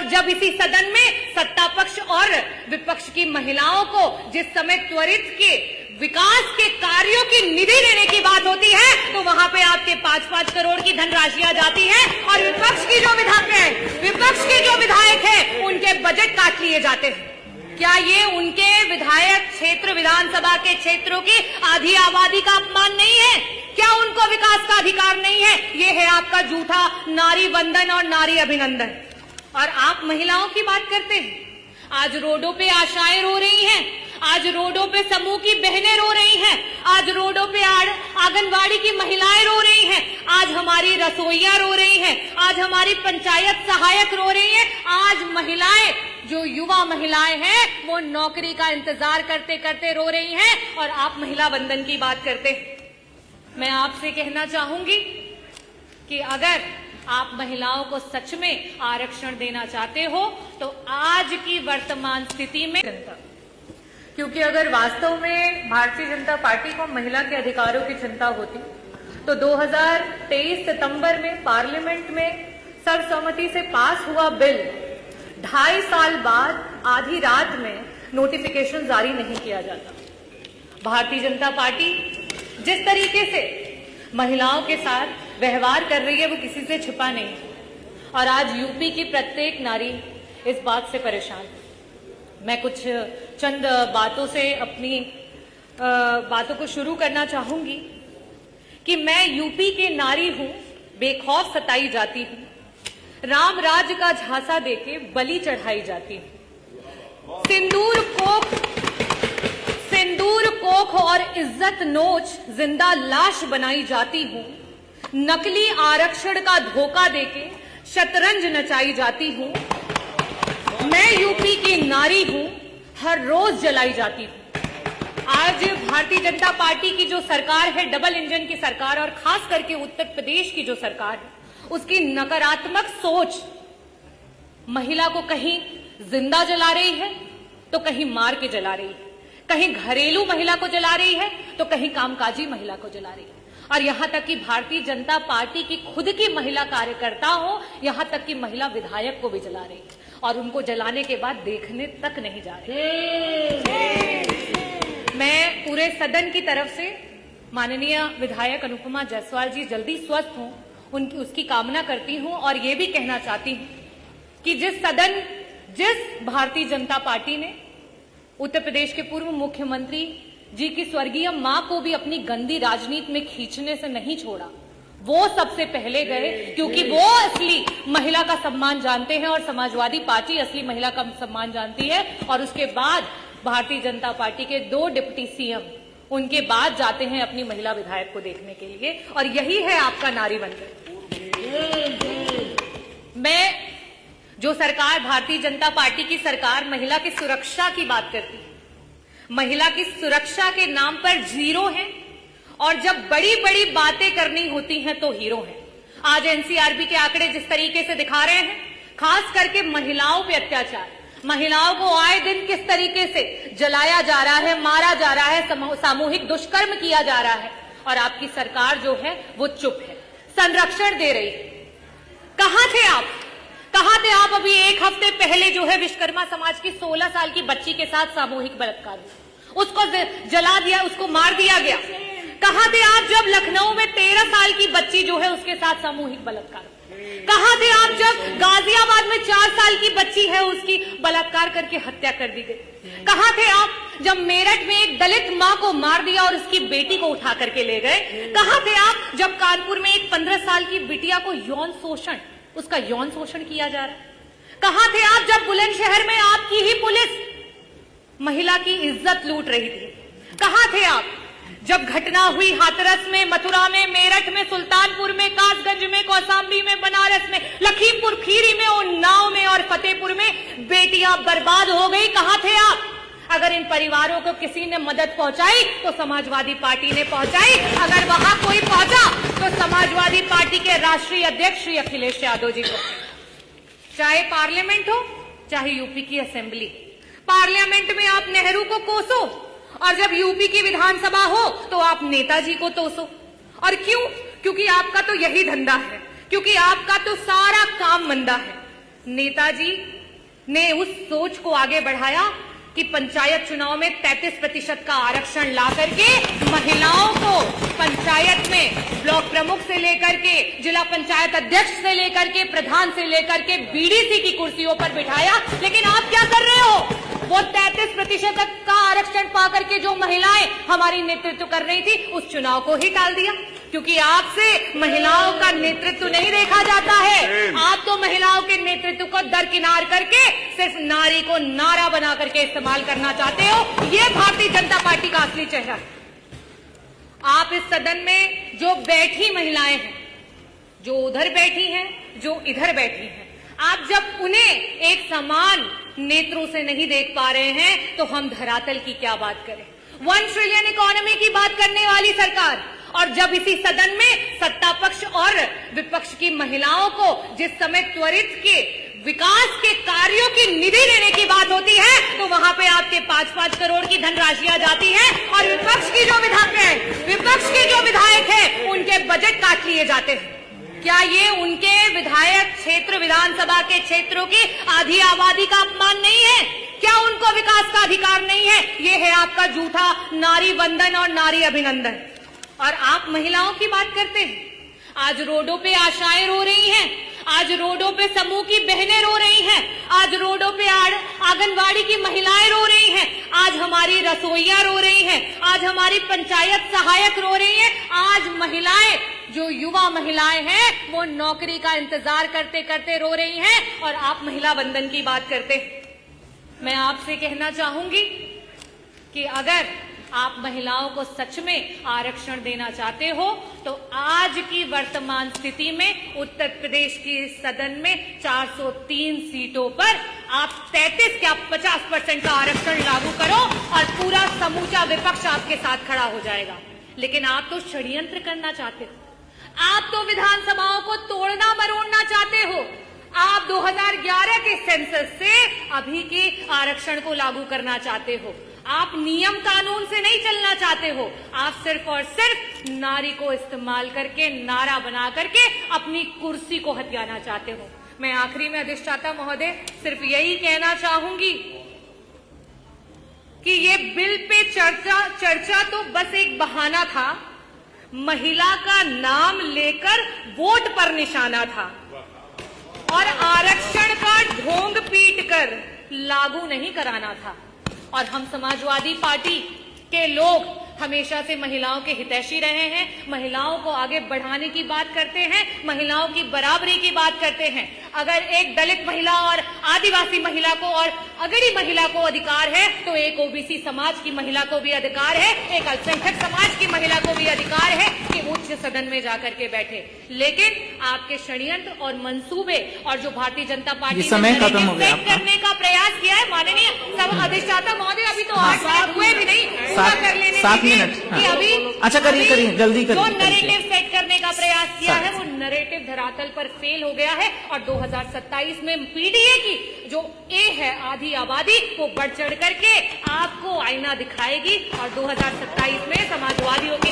और जब इसी सदन में सत्ता पक्ष और विपक्ष की महिलाओं को जिस समय त्वरित के विकास के कार्यों की निधि देने की बात होती है तो वहां पे आपके 5-5 करोड़ की धनराशियां जाती हैं और विपक्ष के जो विधायक हैं उनके बजट काट लिए जाते हैं। क्या ये उनके विधायक क्षेत्र विधानसभा के क्षेत्रों की आधी आबादी का अपमान नहीं है? क्या उनको विकास का अधिकार नहीं है? ये है आपका झूठा नारी वंदन और नारी अभिनंदन। और आप महिलाओं की बात करते हैं। आज रोडों पे आशाएं रो रही हैं, आज रोडों पे समूह की बहनें रो रही हैं, आज रोडों पे आंगनवाड़ी की महिलाएं रो रही हैं, आज हमारी रसोइयां रो रही हैं, आज हमारी पंचायत सहायक रो रही हैं, आज महिलाएं जो युवा महिलाएं हैं वो नौकरी का इंतजार करते करते रो रही हैं और आप महिला वंदन की बात करते हैं। मैं आपसे कहना चाहूंगी कि अगर आप महिलाओं को सच में आरक्षण देना चाहते हो तो आज की वर्तमान स्थिति में जनता, क्योंकि अगर वास्तव में भारतीय जनता पार्टी को महिला के अधिकारों की चिंता होती तो 2023 सितंबर में पार्लियामेंट में सर्वसम्मति से पास हुआ बिल 2.5 साल बाद आधी रात में नोटिफिकेशन जारी नहीं किया जाता। भारतीय जनता पार्टी जिस तरीके से महिलाओं के साथ व्यवहार कर रही है वो किसी से छिपा नहीं है और आज यूपी की प्रत्येक नारी इस बात से परेशान है। मैं कुछ चंद बातों से अपनी बातों को शुरू करना चाहूंगी कि मैं यूपी की नारी हूं, बेखौफ सताई जाती हूं, राम राज्य का झांसा देके बलि चढ़ाई जाती हूं, सिंदूर कोख और इज्जत नोच जिंदा लाश बनाई जाती हूं, नकली आरक्षण का धोखा देके शतरंज नचाई जाती हूं, मैं यूपी की नारी हूं, हर रोज जलाई जाती हूं। आज भारतीय जनता पार्टी की जो सरकार है, डबल इंजन की सरकार, और खास करके उत्तर प्रदेश की जो सरकार है, उसकी नकारात्मक सोच महिला को कहीं जिंदा जला रही है तो कहीं मार के जला रही है, कहीं घरेलू महिला को जला रही है तो कहीं कामकाजी महिला को जला रही है। और यहां तक कि भारतीय जनता पार्टी की खुद की महिला कार्यकर्ता हो, यहां तक कि महिला विधायक को भी जला रही है और उनको जलाने के बाद देखने तक नहीं जा रही। मैं पूरे सदन की तरफ से माननीय विधायक अनुपमा जायसवाल जी जल्दी स्वस्थ हों उसकी कामना करती हूं और ये भी कहना चाहती हूं कि जिस भारतीय जनता पार्टी ने उत्तर प्रदेश के पूर्व मुख्यमंत्री जी की स्वर्गीय मां को भी अपनी गंदी राजनीति में खींचने से नहीं छोड़ा, वो सबसे पहले गए, क्योंकि वो असली महिला का सम्मान जानते हैं और समाजवादी पार्टी असली महिला का सम्मान जानती है। और उसके बाद भारतीय जनता पार्टी के 2 डिप्टी सीएम उनके बाद जाते हैं अपनी महिला विधायक को देखने के लिए, और यही है आपका नारी वंदन। मैं जो सरकार, भारतीय जनता पार्टी की सरकार महिला की सुरक्षा की बात करती है, महिला की सुरक्षा के नाम पर जीरो है और जब बड़ी बड़ी बातें करनी होती हैं तो हीरो हैं। आज एनसीआरबी के आंकड़े जिस तरीके से दिखा रहे हैं, खास करके महिलाओं पे अत्याचार, महिलाओं को आए दिन किस तरीके से जलाया जा रहा है, मारा जा रहा है, सामूहिक दुष्कर्म किया जा रहा है, और आपकी सरकार जो है वो चुप है, संरक्षण दे रही है। कहां थे आप अभी 1 हफ्ते पहले जो है विश्वकर्मा समाज की 16 साल की बच्ची के साथ सामूहिक बलात्कार हुआ, उसको जला दिया, उसको मार दिया गया। कहां थे आप जब लखनऊ में 13 साल की बच्ची जो है उसके साथ सामूहिक बलात्कार? कहां थे आप जब गाजियाबाद में 4 साल की बच्ची है उसकी बलात्कार करके हत्या कर दी गई? कहां थे आप जब मेरठ में एक दलित मां को मार दिया और उसकी बेटी को उठा करके ले गए? कहां थे आप जब कानपुर में एक 15 साल की बिटिया को उसका यौन शोषण किया जा रहा है? कहां थे आप जब बुलंदशहर में आपकी ही पुलिस महिला की इज्जत लूट रही थी? कहां थे आप जब घटना हुई हाथरस में, मथुरा में, मेरठ में, सुल्तानपुर में, कासगंज में, कौशाम्बी में, बनारस में, लखीमपुर खीरी में, उन्नाव में और फतेहपुर में बेटियां बर्बाद हो गई? कहां थे आप? अगर इन परिवारों को किसी ने मदद पहुंचाई तो समाजवादी पार्टी ने पहुंचाई, अगर वहां कोई पहुंचा तो समाजवादी पार्टी के राष्ट्रीय अध्यक्ष श्री अखिलेश यादव जी को। चाहे पार्लियामेंट हो चाहे यूपी की असेंबली, पार्लियामेंट में आप नेहरू को कोसो और जब यूपी की विधानसभा हो तो आप नेताजी को तोसो। और क्यों? क्योंकि आपका तो यही धंधा है, क्योंकि आपका तो सारा काम मंदा है। नेताजी ने उस सोच को आगे बढ़ाया कि पंचायत चुनाव में 33% का आरक्षण ला करके महिलाओं को पंचायत में ब्लॉक प्रमुख से लेकर के जिला पंचायत अध्यक्ष से लेकर के प्रधान से लेकर के बीडीसी की कुर्सियों पर बिठाया। लेकिन आप क्या कर रहे हो? वो 33% का आरक्षण पाकर के जो महिलाएं हमारी नेतृत्व कर रही थी उस चुनाव को ही टाल दिया, क्योंकि आपसे महिलाओं का नेतृत्व नहीं देखा जाता है। आप तो महिलाओं के नेतृत्व को दरकिनार करके सिर्फ नारी को नारा बना करके इस्तेमाल करना चाहते हो। ये भारतीय जनता पार्टी का असली चेहरा है। आप इस सदन में जो बैठी महिलाएं हैं, जो उधर बैठी हैं, जो इधर बैठी हैं, आप जब उन्हें एक समान नेत्रों से नहीं देख पा रहे हैं तो हम धरातल की क्या बात करें। 1 ट्रिलियन इकोनॉमी की बात करने वाली सरकार, और जब इसी सदन में सत्ता पक्ष और विपक्ष की महिलाओं को जिस समय त्वरित के विकास के कार्यों की निधि देने की बात होती है तो वहां पे आपके 5-5 करोड़ की धनराशियां जाती हैं और विपक्ष के जो विधायक हैं उनके बजट काट लिए जाते हैं। क्या ये उनके विधायक क्षेत्र विधानसभा के क्षेत्रों की आधी आबादी का अपमान नहीं है? क्या उनको विकास का अधिकार नहीं है? ये है आपका झूठा नारी वंदन और नारी अभिनंदन। और आप महिलाओं की बात करते हैं। आज रोडों पे आशाएं रो रही हैं, आज रोडों पे समूह की बहनें रो रही हैं, आज रोडों पे आंगनवाड़ी की महिलाएं रो रही हैं, आज हमारी रसोइयां रो रही हैं, आज हमारी पंचायत सहायक रो रही हैं, आज महिलाएं जो युवा महिलाएं हैं वो नौकरी का इंतजार करते करते रो रही हैं और आप महिला वंदन की बात करते हैं। मैं आपसे कहना चाहूंगी कि अगर आप महिलाओं को सच में आरक्षण देना चाहते हो तो आज की वर्तमान स्थिति में उत्तर प्रदेश की सदन में 403 सीटों पर आप 33 क्या 50% का आरक्षण लागू करो और पूरा समूचा विपक्ष आपके साथ खड़ा हो जाएगा। लेकिन आप तो षड्यंत्र करना चाहते हो, आप तो विधानसभाओं को तोड़ना मरोड़ना चाहते हो। आप 2011 के सेंसस से अभी के आरक्षण को लागू करना चाहते हो। आप नियम कानून से नहीं चलना चाहते हो, आप सिर्फ और सिर्फ नारी को इस्तेमाल करके नारा बना करके अपनी कुर्सी को हथियाना चाहते हो। मैं आखिरी में अधिष्ठाता महोदय सिर्फ यही कहना चाहूंगी कि ये बिल पे चर्चा तो बस एक बहाना था, महिला का नाम लेकर वोट पर निशाना था और आरक्षण का ढोंग पीटकर लागू नहीं कराना था। और हम समाजवादी पार्टी के लोग हमेशा से महिलाओं के हितैषी रहे हैं, महिलाओं को आगे बढ़ाने की बात करते हैं, महिलाओं की बराबरी की बात करते हैं। अगर एक दलित महिला और आदिवासी महिला को और अगड़ी महिला को अधिकार है तो एक ओबीसी समाज की महिला को भी अधिकार है, एक अल्पसंख्यक समाज की महिला को भी अधिकार है कि उच्च सदन में जाकर के बैठे। लेकिन आपके षड्यंत्र और मंसूबे और जो भारतीय जनता पार्टी ने करने का प्रयास किया है, माननीय अधिष्ठाता महोदय अभी तो 8 मिनट हुए भी नहीं, पूरा कर लेने 7 मिनट। अभी अच्छा करिए जल्दी करिए। जो नरेटिव सेट करने का प्रयास किया है वो नरेटिव धरातल पर फेल हो गया है और 2027 में पीडीए की जो ए है आधी आबादी वो बढ़ चढ़ करके आपको आईना दिखाएगी और 2027 में समाजवादियों की